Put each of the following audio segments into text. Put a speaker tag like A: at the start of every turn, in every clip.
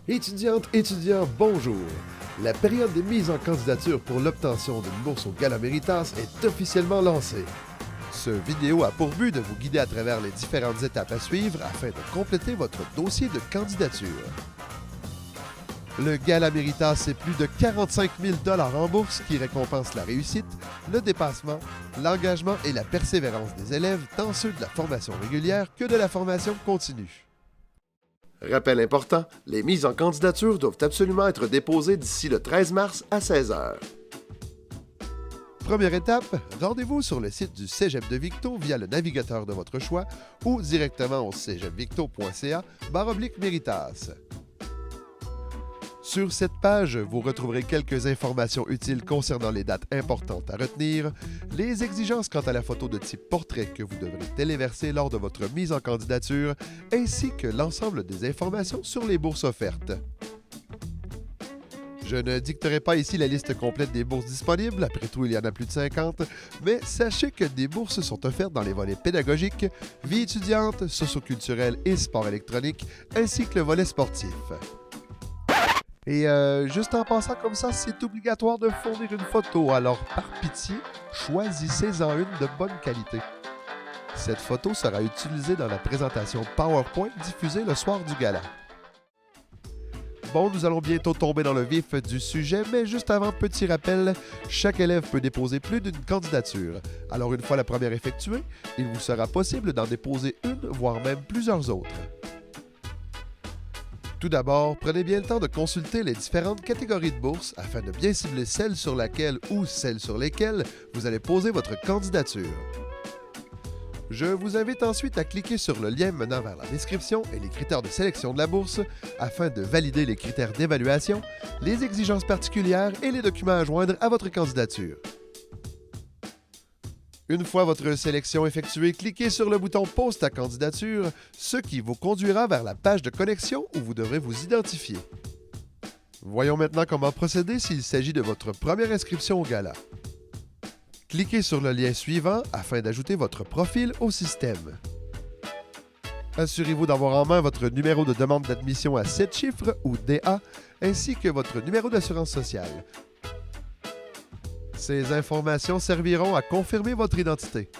A: Étudiantes, étudiants, bonjour! La période de mise en candidature pour l'obtention d'une bourse au Gala Méritas est officiellement lancée. Ce vidéo a pour but de vous guider à travers les différentes étapes à suivre afin de compléter votre dossier de candidature. Le Gala Méritas, c'est plus de 45 000 $ en bourse qui récompense la réussite, le dépassement, l'engagement et la persévérance des élèves, tant ceux de la formation régulière que de la formation continue. Rappel important, les mises en candidature doivent absolument être déposées d'ici le 13 mars à 16 h. Première étape, rendez-vous sur le site du Cégep de Victo via le navigateur de votre choix ou directement au cegeppvicto.ca/Méritas. Sur cette page, vous retrouverez quelques informations utiles concernant les dates importantes à retenir, les exigences quant à la photo de type portrait que vous devrez téléverser lors de votre mise en candidature, ainsi que l'ensemble des informations sur les bourses offertes. Je ne dicterai pas ici la liste complète des bourses disponibles, après tout il y en a plus de 50, mais sachez que des bourses sont offertes dans les volets pédagogiques, vie étudiante, socioculturelle et sport électronique, ainsi que le volet sportif. Et juste en passant comme ça, c'est obligatoire de fournir une photo, alors par pitié, choisissez-en une de bonne qualité. Cette photo sera utilisée dans la présentation PowerPoint diffusée le soir du gala. Bon, nous allons bientôt tomber dans le vif du sujet, mais juste avant, petit rappel, chaque élève peut déposer plus d'une candidature. Alors une fois la première effectuée, il vous sera possible d'en déposer une, voire même plusieurs autres. Tout d'abord, prenez bien le temps de consulter les différentes catégories de bourses afin de bien cibler celle sur laquelle ou celles sur lesquelles vous allez poser votre candidature. Je vous invite ensuite à cliquer sur le lien menant vers la description et les critères de sélection de la bourse afin de valider les critères d'évaluation, les exigences particulières et les documents à joindre à votre candidature. Une fois votre sélection effectuée, cliquez sur le bouton « Pose ta candidature », ce qui vous conduira vers la page de connexion où vous devrez vous identifier. Voyons maintenant comment procéder s'il s'agit de votre première inscription au gala. Cliquez sur le lien suivant afin d'ajouter votre profil au système. Assurez-vous d'avoir en main votre numéro de demande d'admission à 7 chiffres ou DA, ainsi que votre numéro d'assurance sociale. Ces informations serviront à confirmer votre identité.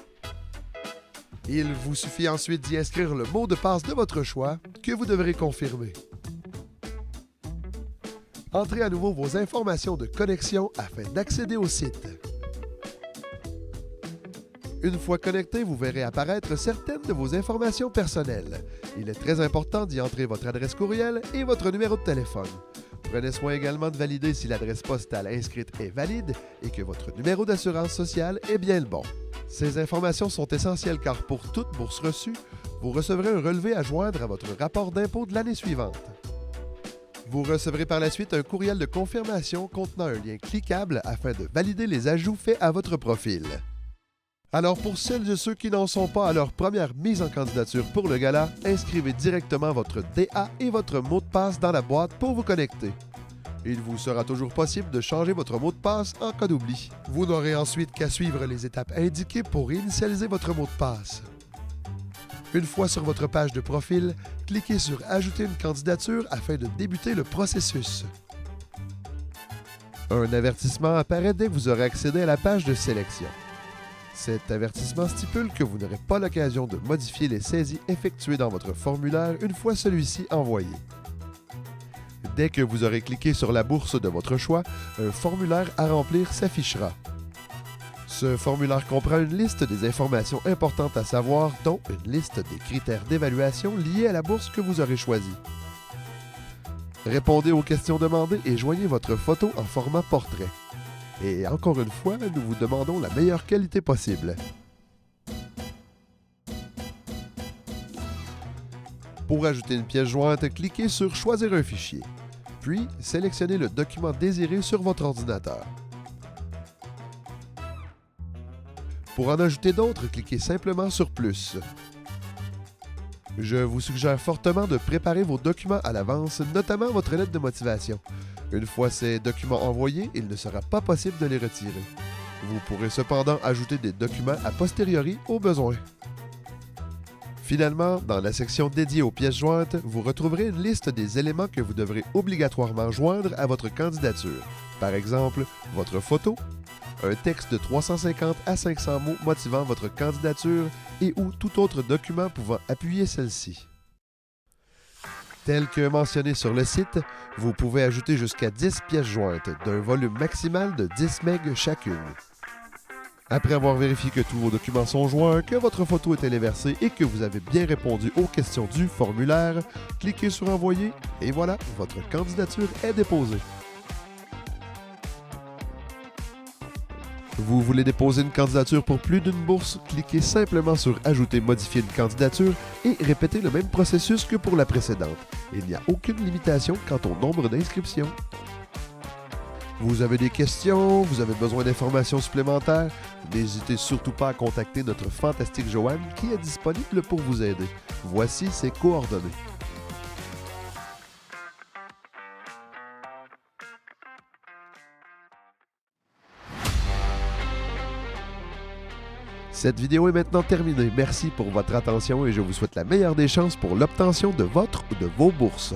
A: Il vous suffit ensuite d'y inscrire le mot de passe de votre choix que vous devrez confirmer. Entrez à nouveau vos informations de connexion afin d'accéder au site. Une fois connecté, vous verrez apparaître certaines de vos informations personnelles. Il est très important d'y entrer votre adresse courriel et votre numéro de téléphone. Prenez soin également de valider si l'adresse postale inscrite est valide et que votre numéro d'assurance sociale est bien le bon. Ces informations sont essentielles car pour toute bourse reçue, vous recevrez un relevé à joindre à votre rapport d'impôt de l'année suivante. Vous recevrez par la suite un courriel de confirmation contenant un lien cliquable afin de valider les ajouts faits à votre profil. Alors pour celles et ceux qui n'en sont pas à leur première mise en candidature pour le gala, inscrivez directement votre DA et votre mot de passe dans la boîte pour vous connecter. Il vous sera toujours possible de changer votre mot de passe en cas d'oubli. Vous n'aurez ensuite qu'à suivre les étapes indiquées pour initialiser votre mot de passe. Une fois sur votre page de profil, cliquez sur « Ajouter une candidature » afin de débuter le processus. Un avertissement apparaît dès que vous aurez accédé à la page de sélection. Cet avertissement stipule que vous n'aurez pas l'occasion de modifier les saisies effectuées dans votre formulaire une fois celui-ci envoyé. Dès que vous aurez cliqué sur la bourse de votre choix, un formulaire à remplir s'affichera. Ce formulaire comprend une liste des informations importantes à savoir, dont une liste des critères d'évaluation liés à la bourse que vous aurez choisie. Répondez aux questions demandées et joignez votre photo en format portrait. Et encore une fois, nous vous demandons la meilleure qualité possible. Pour ajouter une pièce jointe, cliquez sur « Choisir un fichier », puis sélectionnez le document désiré sur votre ordinateur. Pour en ajouter d'autres, cliquez simplement sur « Plus ». Je vous suggère fortement de préparer vos documents à l'avance, notamment votre lettre de motivation. Une fois ces documents envoyés, il ne sera pas possible de les retirer. Vous pourrez cependant ajouter des documents a posteriori au besoin. Finalement, dans la section dédiée aux pièces jointes, vous retrouverez une liste des éléments que vous devrez obligatoirement joindre à votre candidature. Par exemple, votre photo, un texte de 350 à 500 mots motivant votre candidature et ou tout autre document pouvant appuyer celle-ci. Tel que mentionné sur le site, vous pouvez ajouter jusqu'à 10 pièces jointes d'un volume maximal de 10 MB chacune. Après avoir vérifié que tous vos documents sont joints, que votre photo est téléversée et que vous avez bien répondu aux questions du formulaire, cliquez sur Envoyer et voilà, votre candidature est déposée. Vous voulez déposer une candidature pour plus d'une bourse? Cliquez simplement sur Ajouter, modifier une candidature et répétez le même processus que pour la précédente. Il n'y a aucune limitation quant au nombre d'inscriptions. Vous avez des questions, vous avez besoin d'informations supplémentaires? N'hésitez surtout pas à contacter notre fantastique Joanne qui est disponible pour vous aider. Voici ses coordonnées. Cette vidéo est maintenant terminée. Merci pour votre attention et je vous souhaite la meilleure des chances pour l'obtention de votre ou de vos bourses.